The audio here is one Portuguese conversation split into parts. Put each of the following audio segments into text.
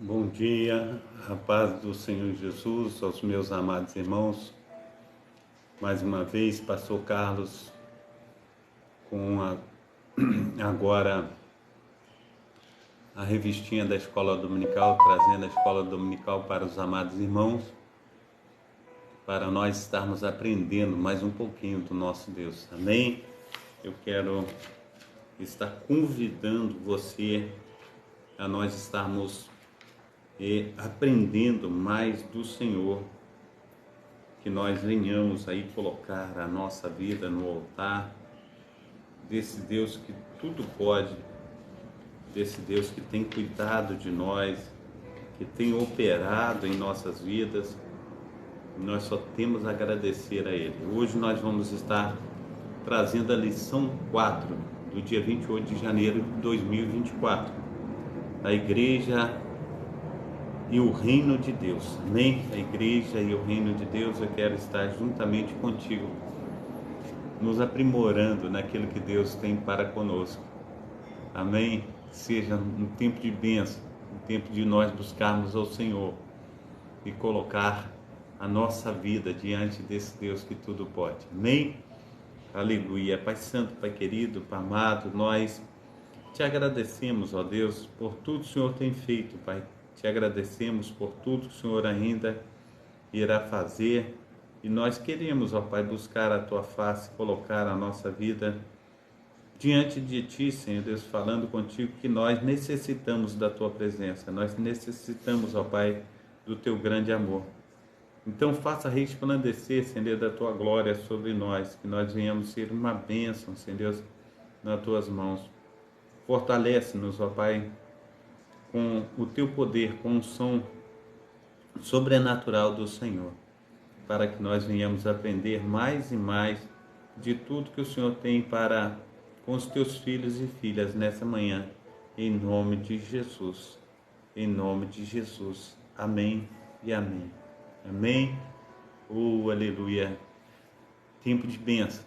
Bom dia, a paz do Senhor Jesus, aos meus amados irmãos. Mais uma vez, Pastor Carlos, agora a revistinha da Escola Dominical, trazendo a Escola Dominical para os amados irmãos, para nós estarmos aprendendo mais um pouquinho do nosso Deus. Amém? Eu quero estar convidando você a nós estarmos aprendendo mais do Senhor, que nós venhamos aí colocar a nossa vida no altar desse Deus que tudo pode, desse Deus que tem cuidado de nós, que tem operado em nossas vidas. Nós só temos a agradecer a Ele. Hoje nós vamos estar trazendo a lição 4 do dia 28 de janeiro de 2024, a Igreja e o Reino de Deus. Amém? A Igreja e o Reino de Deus, eu quero estar juntamente contigo, nos aprimorando naquilo que Deus tem para conosco. Amém? Seja um tempo de bênção, um tempo de nós buscarmos ao Senhor e colocar a nossa vida diante desse Deus que tudo pode. Amém? Aleluia. Pai Santo, Pai querido, Pai amado, nós te agradecemos, ó Deus, por tudo que o Senhor tem feito, Pai. Te agradecemos por tudo que o Senhor ainda irá fazer, e nós queremos, ó Pai, buscar a Tua face, colocar a nossa vida diante de Ti, Senhor Deus, falando contigo que nós necessitamos da Tua presença, nós necessitamos, ó Pai, do Teu grande amor. Então faça resplandecer, Senhor Deus, da Tua glória sobre nós, que nós venhamos ser uma bênção, Senhor Deus, nas Tuas mãos. Fortalece-nos, ó Pai, com o Teu poder, com o som sobrenatural do Senhor, para que nós venhamos aprender mais e mais de tudo que o Senhor tem para com os Teus filhos e filhas nessa manhã, em nome de Jesus, em nome de Jesus, amém e amém, amém, aleluia. Tempo de bênção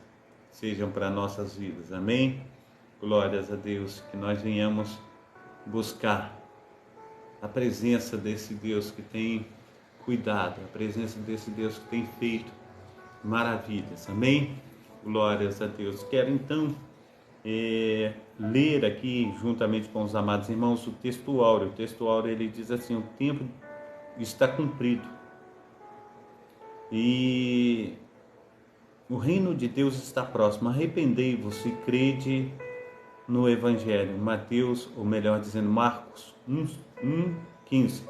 sejam para nossas vidas, amém, glórias a Deus, que nós venhamos buscar a presença desse Deus que tem cuidado, a presença desse Deus que tem feito maravilhas, amém? Glórias a Deus. Quero então ler aqui, juntamente com os amados irmãos, o texto áureo. O texto áureo, ele diz assim: o tempo está cumprido e o reino de Deus está próximo. Arrependei-vos e crede no Evangelho. Mateus, ou melhor dizendo, Marcos 1:15.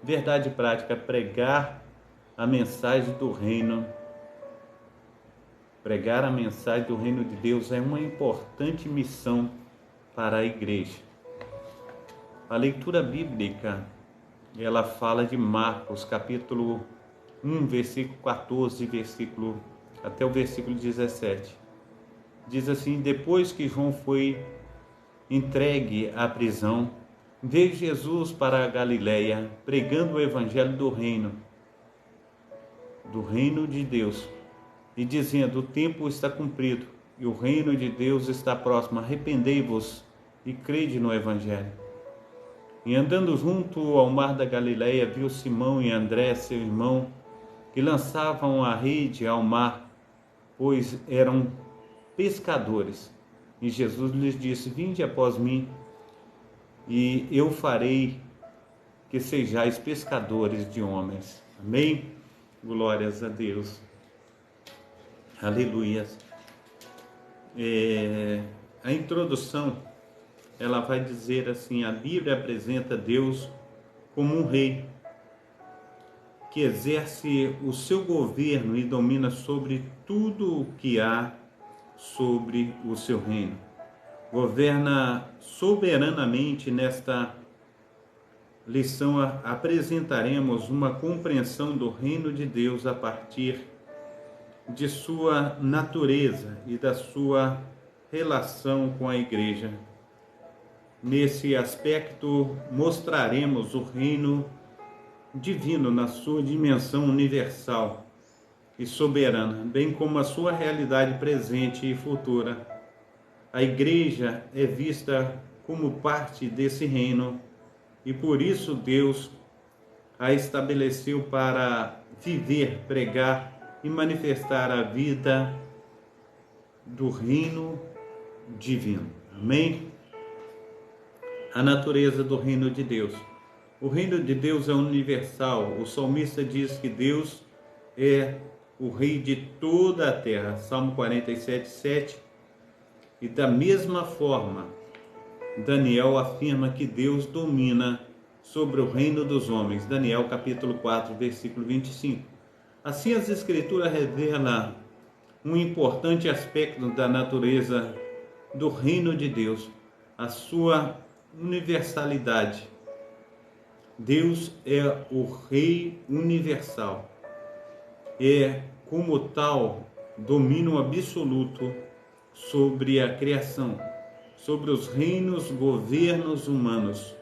Verdade prática: pregar a mensagem do reino. Pregar a mensagem do reino de Deus é uma importante missão para a igreja. A leitura bíblica, ela fala de Marcos, capítulo 1, versículo 14, até o versículo 17. Diz assim: depois que João foi entregue à prisão, veio Jesus para a Galileia, pregando o evangelho do reino de Deus, e dizendo: o tempo está cumprido e o reino de Deus está próximo. Arrependei-vos e crede no evangelho. E andando junto ao mar da Galileia, viu Simão e André, seu irmão, que lançavam a rede ao mar, pois eram pescadores. E Jesus lhes disse: vinde após mim, e eu farei que sejais pescadores de homens. Amém? Glórias a Deus. Aleluia. A introdução, ela vai dizer assim: a Bíblia apresenta Deus como um rei que exerce o seu governo e domina sobre tudo o que há sobre o seu reino. Governa soberanamente. Nesta lição apresentaremos uma compreensão do reino de Deus a partir de sua natureza e da sua relação com a igreja. Nesse aspecto, mostraremos o reino divino na sua dimensão universal e soberana, bem como a sua realidade presente e futura. A igreja é vista como parte desse reino e por isso Deus a estabeleceu para viver, pregar e manifestar a vida do reino divino. Amém? A natureza do reino de Deus. O reino de Deus é universal. O salmista diz que Deus é o rei de toda a terra. Salmo 47:7. E da mesma forma, Daniel afirma que Deus domina sobre o reino dos homens. Daniel capítulo 4, versículo 25. Assim as escrituras revelam um importante aspecto da natureza do reino de Deus, a sua universalidade. Deus é o Rei universal. É, como tal, domínio absoluto sobre a criação, sobre os reinos, governos humanos,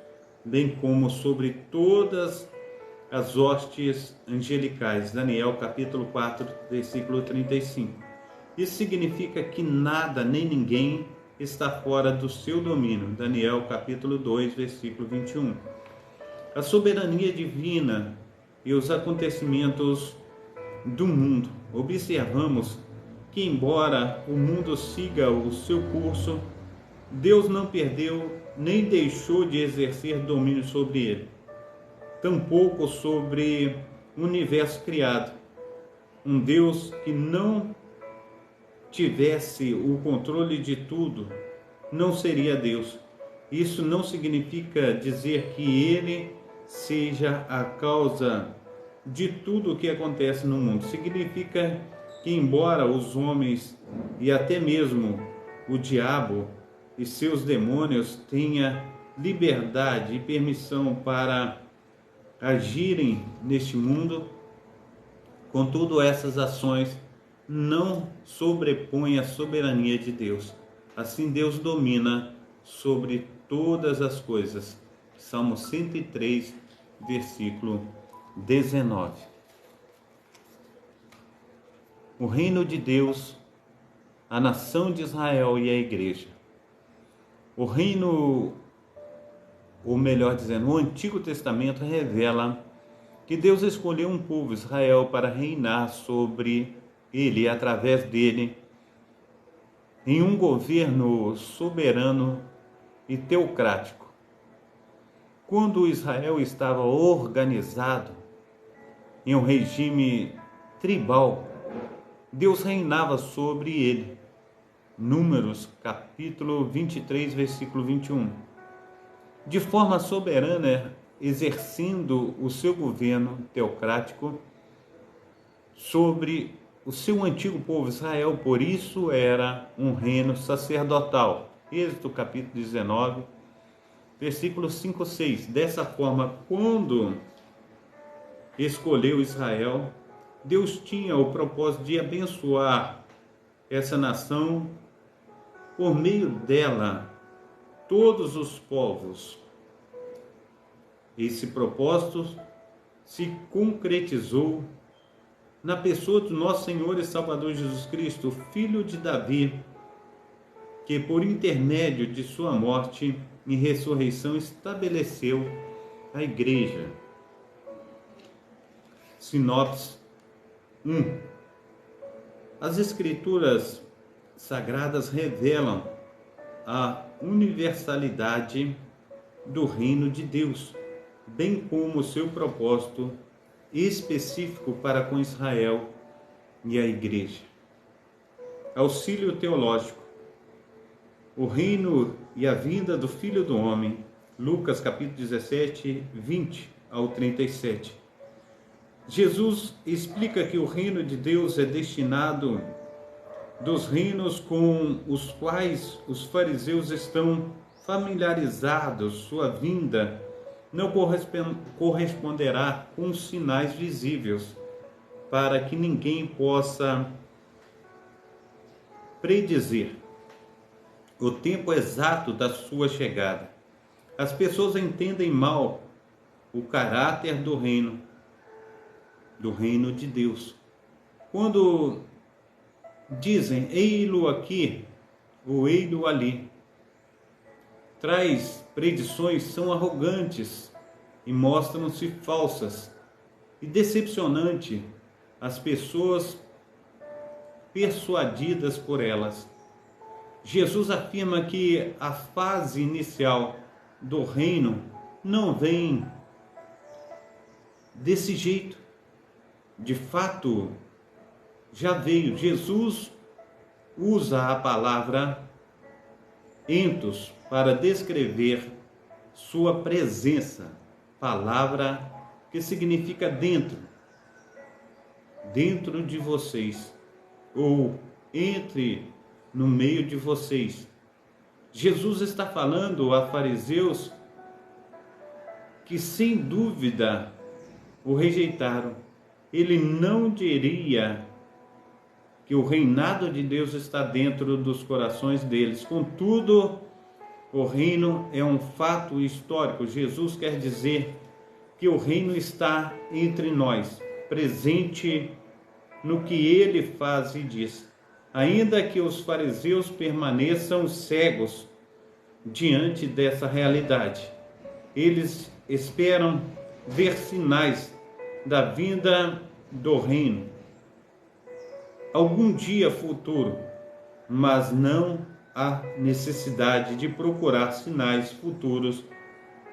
bem como sobre todas as hostes angelicais. Daniel capítulo 4, versículo 35. Isso significa que nada nem ninguém está fora do seu domínio. Daniel capítulo 2, versículo 21. A soberania divina e os acontecimentos do mundo. Observamos que, embora o mundo siga o seu curso, Deus não perdeu nem deixou de exercer domínio sobre ele, tampouco sobre o universo criado. Um Deus que não tivesse o controle de tudo não seria Deus. Isso não significa dizer que ele seja a causa de tudo o que acontece no mundo. Significa que, embora os homens e até mesmo o diabo e seus demônios tenham liberdade e permissão para agirem neste mundo, contudo essas ações não sobrepõem a soberania de Deus. Assim Deus domina sobre todas as coisas. Salmo 103, versículo 19. O reino de Deus, a nação de Israel e a igreja. O reino, ou melhor dizendo, o Antigo Testamento revela que Deus escolheu um povo, Israel, para reinar sobre ele e através dele em um governo soberano e teocrático. Quando Israel estava organizado em um regime tribal, Deus reinava sobre ele. Números, capítulo 23, versículo 21. De forma soberana, exercendo o seu governo teocrático sobre o seu antigo povo Israel, por isso era um reino sacerdotal. Êxodo, capítulo 19, versículos 5 e 6. Dessa forma, quando escolheu Israel, Deus tinha o propósito de abençoar essa nação, por meio dela, todos os povos. Esse propósito se concretizou na pessoa do nosso Senhor e Salvador Jesus Cristo, filho de Davi, que por intermédio de sua morte e ressurreição estabeleceu a igreja. Sinopse 1. As Escrituras Sagradas revelam a universalidade do reino de Deus, bem como o seu propósito específico para com Israel e a igreja. Auxílio teológico. O reino e a vinda do Filho do Homem. Lucas capítulo 17, 20 ao 37. Jesus explica que o reino de Deus é destinado dos reinos com os quais os fariseus estão familiarizados. Sua vinda não corresponderá com sinais visíveis, para que ninguém possa predizer o tempo exato da sua chegada. As pessoas entendem mal o caráter do reino de Deus. Quando dizem ei-lo aqui ou ei-lo ali, traz predições são arrogantes e mostram-se falsas e decepcionante as pessoas persuadidas por elas. Jesus afirma que a fase inicial do reino não vem desse jeito. De fato, já veio. Jesus usa a palavra entos para descrever sua presença, palavra que significa dentro de vocês, ou no meio de vocês. Jesus está falando a fariseus que sem dúvida o rejeitaram. Ele não diria que o reinado de Deus está dentro dos corações deles. Contudo, o reino é um fato histórico. Jesus quer dizer que o reino está entre nós, presente no que ele faz e diz. Ainda que os fariseus permaneçam cegos diante dessa realidade, eles esperam ver sinais da vinda do reino algum dia futuro, mas não há necessidade de procurar sinais futuros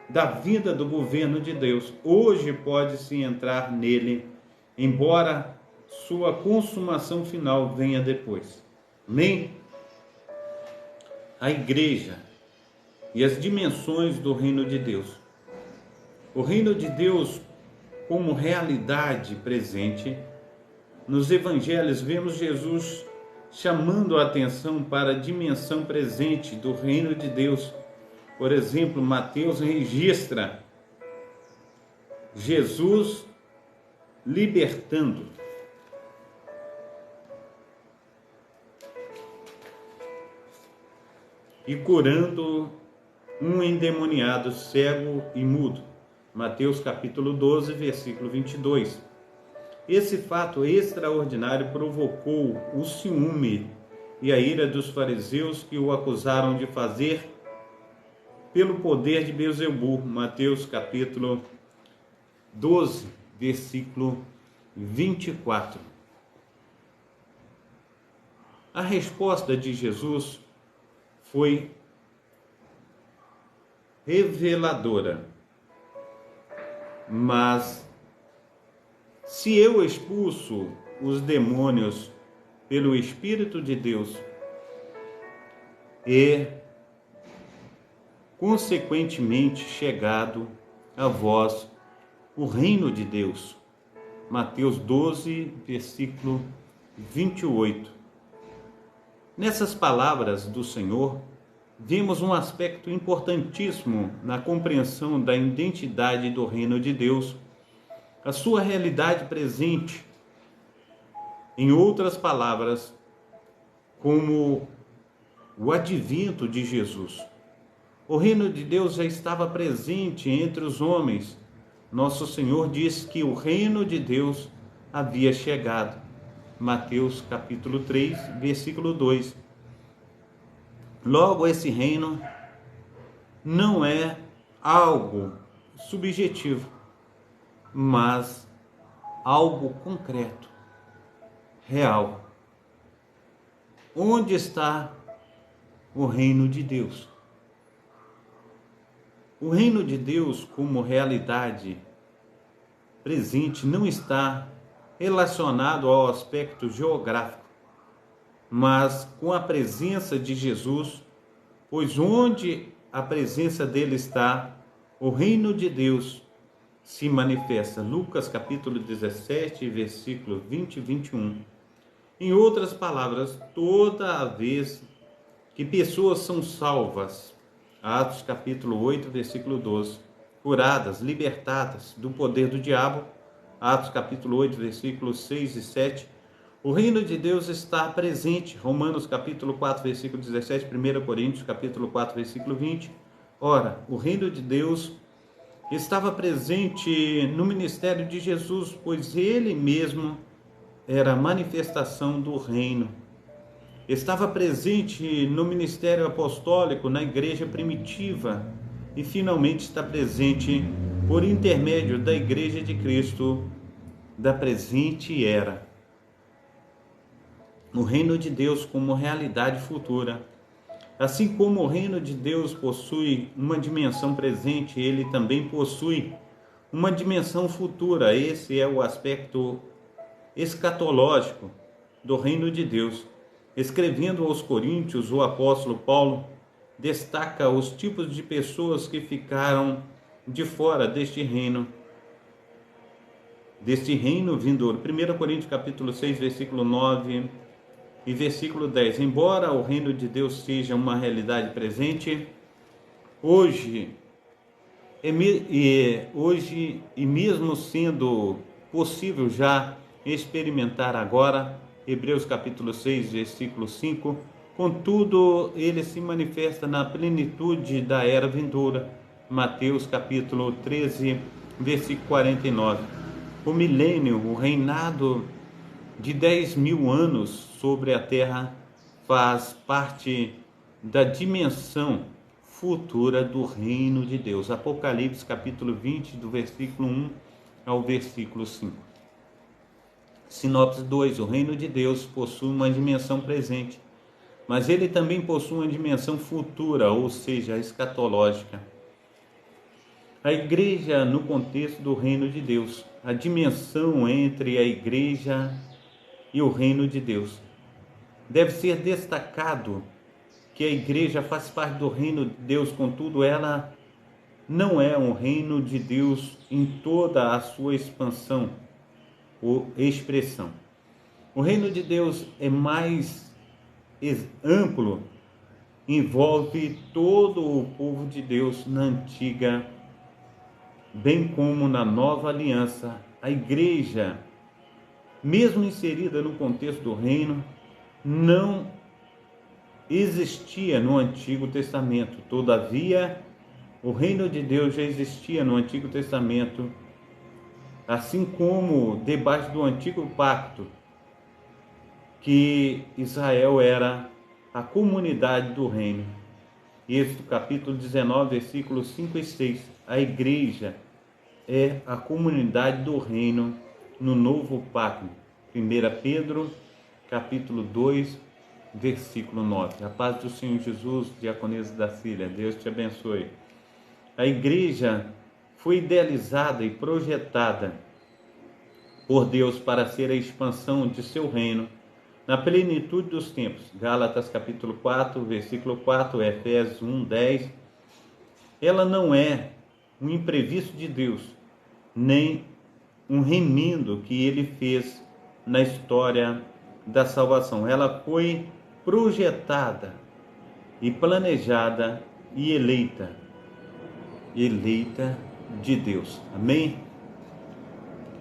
da vinda do governo de Deus. Hoje pode-se entrar nele, embora sua consumação final venha depois. Nem a igreja e as dimensões do reino de Deus. O reino de Deus como realidade presente. Nos evangelhos vemos Jesus chamando a atenção para a dimensão presente do reino de Deus. Por exemplo, Mateus registra Jesus libertando e curando um endemoniado cego e mudo. Mateus capítulo 12, versículo 22. Esse fato extraordinário provocou o ciúme e a ira dos fariseus, que o acusaram de fazer pelo poder de Beelzebu. Mateus capítulo 12, versículo 24. A resposta de Jesus foi reveladora. Mas se eu expulso os demônios pelo Espírito de Deus e, consequentemente, chegado a vós o reino de Deus. Mateus 12, versículo 28. Nessas palavras do Senhor, vemos um aspecto importantíssimo na compreensão da identidade do reino de Deus, a sua realidade presente. Em outras palavras, como o advento de Jesus. O reino de Deus já estava presente entre os homens. Nosso Senhor disse que o reino de Deus havia chegado. Mateus capítulo 3, versículo 2. Logo, esse reino não é algo subjetivo, mas algo concreto, real. Onde está o reino de Deus? O reino de Deus como realidade presente não está relacionado ao aspecto geográfico, mas com a presença de Jesus, pois onde a presença dele está, o reino de Deus se manifesta. Lucas capítulo 17, versículo 20 e 21. Em outras palavras, toda a vez que pessoas são salvas, Atos capítulo 8, versículo 12, curadas, libertadas do poder do diabo, Atos capítulo 8, versículos 6 e 7, o reino de Deus está presente, Romanos capítulo 4, versículo 17, 1 Coríntios capítulo 4, versículo 20. Ora, o reino de Deus estava presente no ministério de Jesus, pois ele mesmo era a manifestação do reino. Estava presente no ministério apostólico, na igreja primitiva, e finalmente está presente por intermédio da Igreja de Cristo da presente era. O reino de Deus como realidade futura. Assim como o reino de Deus possui uma dimensão presente, ele também possui uma dimensão futura. Esse é o aspecto escatológico do reino de Deus. Escrevendo aos Coríntios, o apóstolo Paulo destaca os tipos de pessoas que ficaram de fora deste reino vindouro. 1 Coríntios capítulo 6, versículo 9 e versículo 10. Embora o reino de Deus seja uma realidade presente, hoje e mesmo sendo possível já experimentar agora, Hebreus capítulo 6, versículo 5, contudo, ele se manifesta na plenitude da era vindoura, Mateus capítulo 13, versículo 49. O milênio, o reinado de 10.000 anos sobre a terra, faz parte da dimensão futura do reino de Deus. Apocalipse capítulo 20, do versículo 1 ao versículo 5. Sinopse 2. O reino de Deus possui uma dimensão presente, mas ele também possui uma dimensão futura, ou seja, escatológica. A igreja no contexto do reino de Deus. A dimensão entre a igreja e o reino de Deus. Deve ser destacado que a igreja faz parte do reino de Deus, contudo ela não é um reino de Deus em toda a sua expansão ou expressão. O reino de Deus é mais amplo, envolve todo o povo de Deus na antiga, bem como na nova aliança. A igreja, mesmo inserida no contexto do reino, não existia no Antigo Testamento. Todavia, o reino de Deus já existia no Antigo Testamento, assim como debaixo do Antigo Pacto, que Israel era a comunidade do reino. Êxodo capítulo 19, versículos 5 e 6. A igreja é a comunidade do reino no novo pacto. 1 Pedro capítulo 2, versículo 9. A paz do Senhor Jesus, diaconisa da Síria, Deus te abençoe. A igreja foi idealizada e projetada por Deus para ser a expansão de seu reino na plenitude dos tempos. Gálatas capítulo 4, versículo 4, Efésios 1, 10. Ela não é um imprevisto de Deus, nem um remendo que ele fez na história da salvação. Ela foi projetada e planejada e eleita de Deus. Amém?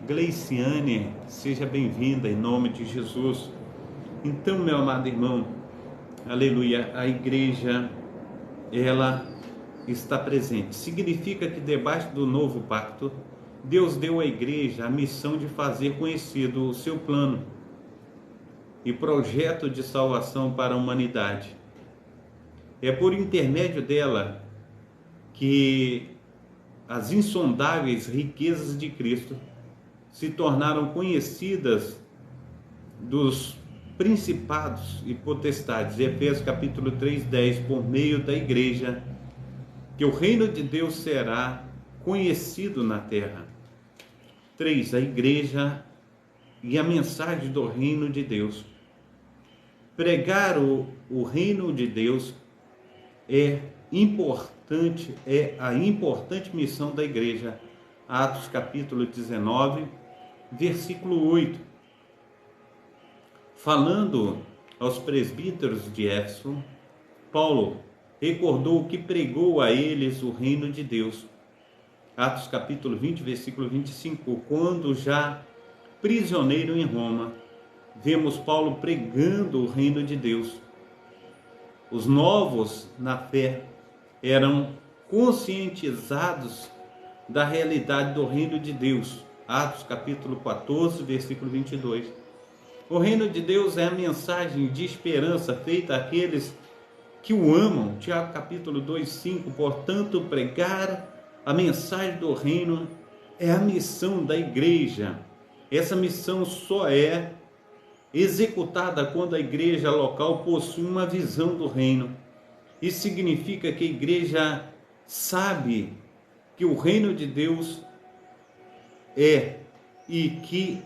Gleiciane, seja bem-vinda em nome de Jesus. Então, meu amado irmão, aleluia, a igreja, ela está presente. Significa que debaixo do novo pacto, Deus deu à igreja a missão de fazer conhecido o seu plano e projeto de salvação para a humanidade. É por intermédio dela que as insondáveis riquezas de Cristo se tornaram conhecidas dos principados e potestades. Efésios capítulo 3, 10, por meio da igreja, que o reino de Deus será conhecido na terra. 3. A igreja e a mensagem do reino de Deus. Pregar o reino de Deus é importante, é a importante missão da igreja. Atos capítulo 19, versículo 8. Falando aos presbíteros de Éfeso, Paulo recordou que pregou a eles o reino de Deus. Atos capítulo 20, versículo 25. Quando já prisioneiro em Roma, vemos Paulo pregando o reino de Deus. Os novos na fé eram conscientizados da realidade do reino de Deus. Atos capítulo 14, versículo 22. O reino de Deus é a mensagem de esperança feita àqueles que o amam. Tiago capítulo 2:5, portanto, pregar a mensagem do reino é a missão da igreja. Essa missão só é executada quando a igreja local possui uma visão do reino. Isso significa que a igreja sabe que o reino de Deus é e que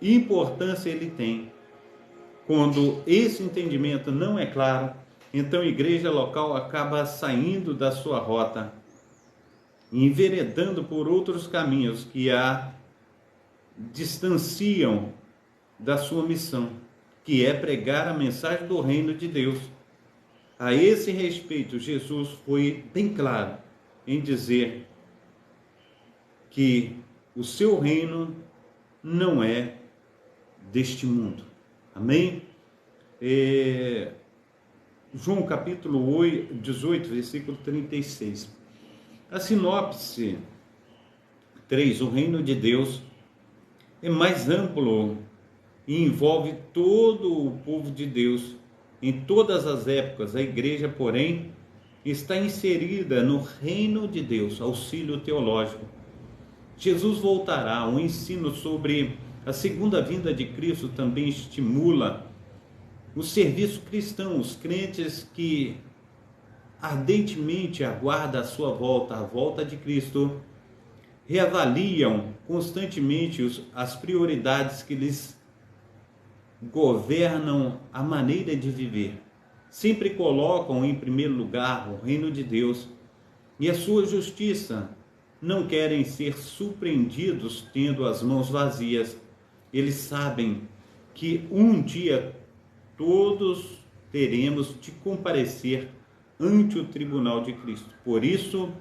importância ele tem. Quando esse entendimento não é claro, então a igreja local acaba saindo da sua rota, enveredando por outros caminhos que a distanciam da sua missão, que é pregar a mensagem do reino de Deus. A esse respeito, Jesus foi bem claro em dizer que o seu reino não é deste mundo. Amém? João capítulo 18, versículo 36. A sinopse 3, o reino de Deus é mais amplo e envolve todo o povo de Deus. Em todas as épocas, a igreja, porém, está inserida no reino de Deus, auxílio teológico. Jesus voltará. O ensino sobre a segunda vinda de Cristo também estimula o serviço cristão. Os crentes que ardentemente aguardam a sua volta, a volta de Cristo, reavaliam constantemente as prioridades que lhes governam a maneira de viver. Sempre colocam em primeiro lugar o reino de Deus e a sua justiça. Não querem ser surpreendidos tendo as mãos vazias. Eles sabem que um dia todos teremos de comparecer ante o tribunal de Cristo. Por isso,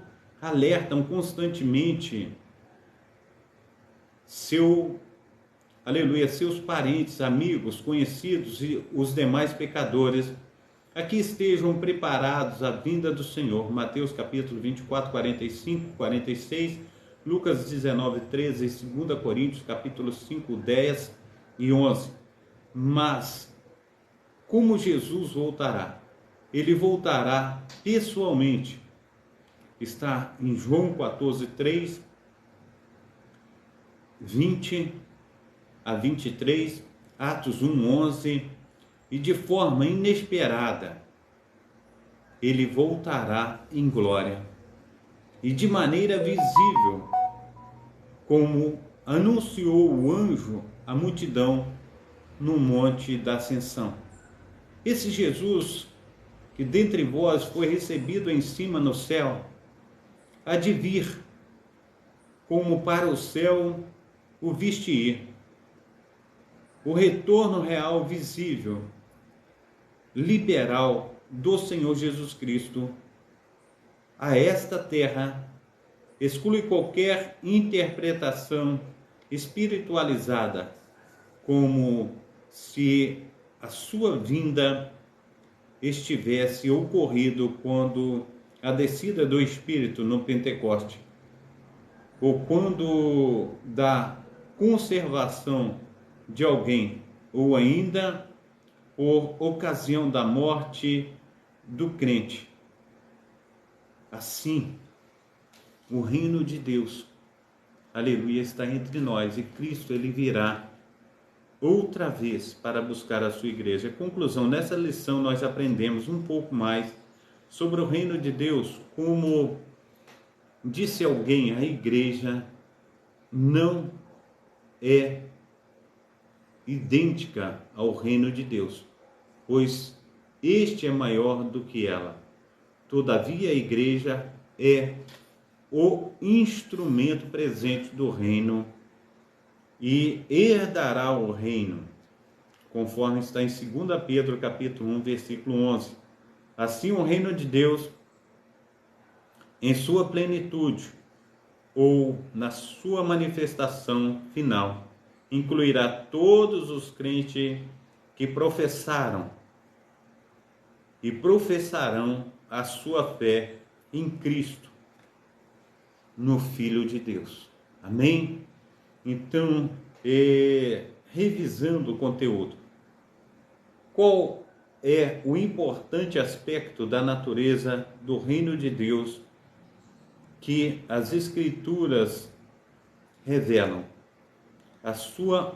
alertam constantemente seus parentes, amigos, conhecidos e os demais pecadores a que estejam preparados à vinda do Senhor. Mateus capítulo 24, 45, 46, Lucas 19, 13 e 2 Coríntios capítulo 5, 10 e 11. Mas, como Jesus voltará? Ele voltará pessoalmente. Está em João 14, 3, 20 a 23, Atos 1, 11, e de forma inesperada, ele voltará em glória e de maneira visível, como anunciou o anjo à multidão no Monte da Ascensão. Esse Jesus, que dentre vós foi recebido em cima no céu, há de vir, como para o céu o viste ir. O retorno real, visível, liberal do Senhor Jesus Cristo a esta terra exclui qualquer interpretação espiritualizada, como se a sua vinda estivesse ocorrido quando a descida do Espírito no Pentecoste, ou quando da conservação de alguém, ou ainda por ocasião da morte do crente. Assim, o reino de Deus, aleluia, está entre nós, e Cristo, ele virá outra vez para buscar a sua igreja. Conclusão, nessa lição nós aprendemos um pouco mais sobre o reino de Deus. Como disse alguém, a igreja não é idêntica ao reino de Deus, pois este é maior do que ela. Todavia, a igreja é o instrumento presente do reino e herdará o reino, conforme está em 2 Pedro capítulo 1, versículo 11. Assim, o reino de Deus, em sua plenitude, ou na sua manifestação final, incluirá todos os crentes que professaram e professarão a sua fé em Cristo, no Filho de Deus. Amém? Então, revisando o conteúdo, qual é o importante aspecto da natureza do reino de Deus que as Escrituras revelam, a sua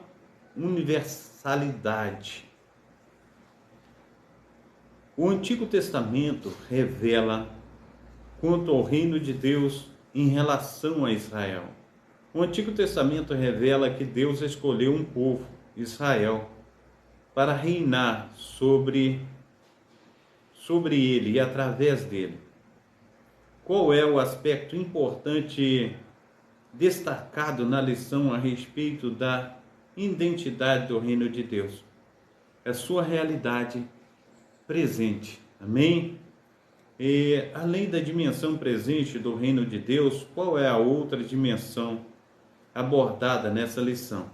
universalidade. O Antigo Testamento revela quanto ao reino de Deus em relação a Israel. O Antigo Testamento revela que Deus escolheu um povo, Israel, para reinar sobre ele e através dele. Qual é o aspecto importante destacado na lição a respeito da identidade do reino de Deus? É sua realidade presente. Amém? E além da dimensão presente do reino de Deus, qual é a outra dimensão abordada nessa lição?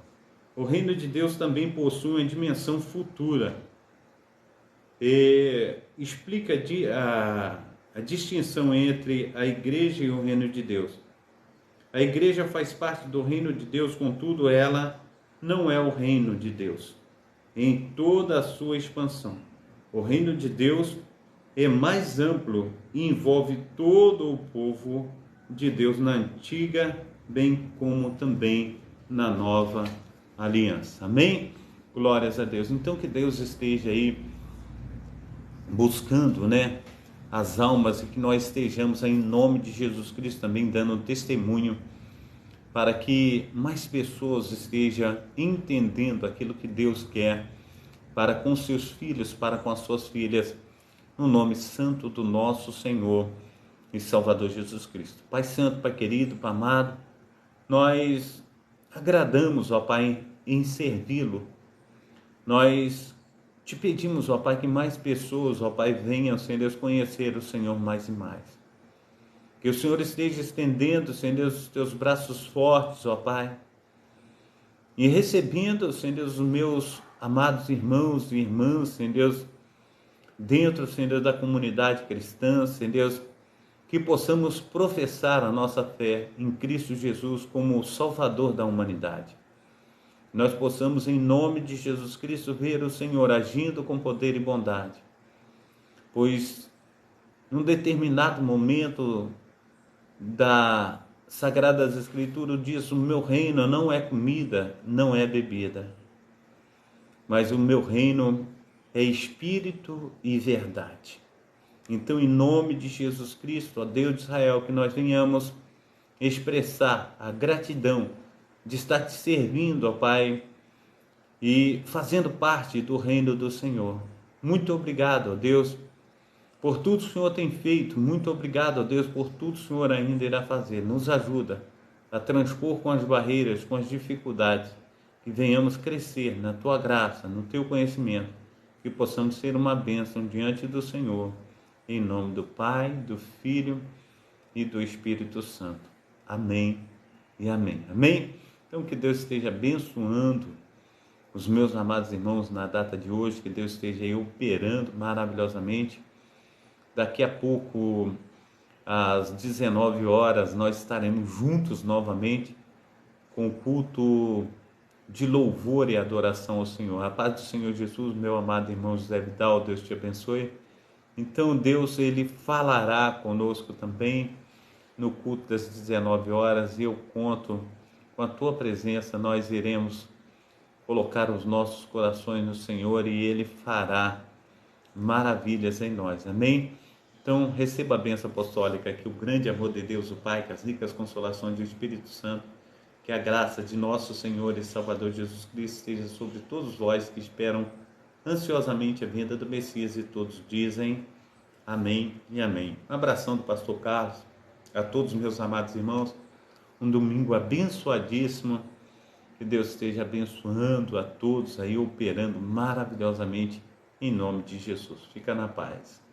O reino de Deus também possui uma dimensão futura. E explica a distinção entre a igreja e o reino de Deus. A igreja faz parte do reino de Deus, contudo, ela não é o reino de Deus em toda a sua expansão. O reino de Deus é mais amplo e envolve todo o povo de Deus na antiga, bem como também na nova aliança. Amém? Glórias a Deus. Então que Deus esteja aí buscando, as almas, e que nós estejamos aí, em nome de Jesus Cristo, também dando testemunho para que mais pessoas estejam entendendo aquilo que Deus quer para com seus filhos, para com as suas filhas, no nome santo do nosso Senhor e Salvador Jesus Cristo. Pai Santo, Pai querido, Pai amado, nós agradamos, ó Pai, em servi-lo. Nós te pedimos, ó Pai, que mais pessoas, ó Pai, venham, Senhor Deus, conhecer o Senhor mais e mais. Que o Senhor esteja estendendo, Senhor Deus, os teus braços fortes, ó Pai, e recebendo, Senhor Deus, os meus amados irmãos e irmãs, Senhor Deus, dentro, Senhor Deus, da comunidade cristã, Senhor Deus, que possamos professar a nossa fé em Cristo Jesus como o Salvador da humanidade. Nós possamos, em nome de Jesus Cristo, ver o Senhor agindo com poder e bondade, pois num determinado momento da Sagradas Escrituras diz: o meu reino não é comida, não é bebida, mas o meu reino é espírito e verdade. Então, em nome de Jesus Cristo, ó Deus de Israel, que nós venhamos expressar a gratidão de estar te servindo, ó Pai, e fazendo parte do reino do Senhor. Muito obrigado, ó Deus, por tudo que o Senhor tem feito. Muito obrigado, ó Deus, por tudo que o Senhor ainda irá fazer. Nos ajuda a transpor com as barreiras, com as dificuldades, que venhamos crescer na Tua graça, no Teu conhecimento, que possamos ser uma bênção diante do Senhor, em nome do Pai, do Filho e do Espírito Santo. Amém e amém. Amém? Então, que Deus esteja abençoando os meus amados irmãos na data de hoje, que Deus esteja aí operando maravilhosamente. Daqui a pouco, às 19 horas, nós estaremos juntos novamente com o culto de louvor e adoração ao Senhor. A paz do Senhor Jesus, meu amado irmão José Vidal, Deus te abençoe. Então, Deus, Ele falará conosco também no culto das 19 horas, e eu conto com a Tua presença. Nós iremos colocar os nossos corações no Senhor e Ele fará maravilhas em nós. Amém? Então, receba a bênção apostólica, que o grande amor de Deus, o Pai, que as ricas consolações do Espírito Santo, que a graça de nosso Senhor e Salvador Jesus Cristo esteja sobre todos vós que esperam ansiosamente a vinda do Messias, e todos dizem amém e amém. Um abração do pastor Carlos a todos meus amados irmãos. Um domingo abençoadíssimo. Que Deus esteja abençoando a todos aí, operando maravilhosamente em nome de Jesus. Fica na paz.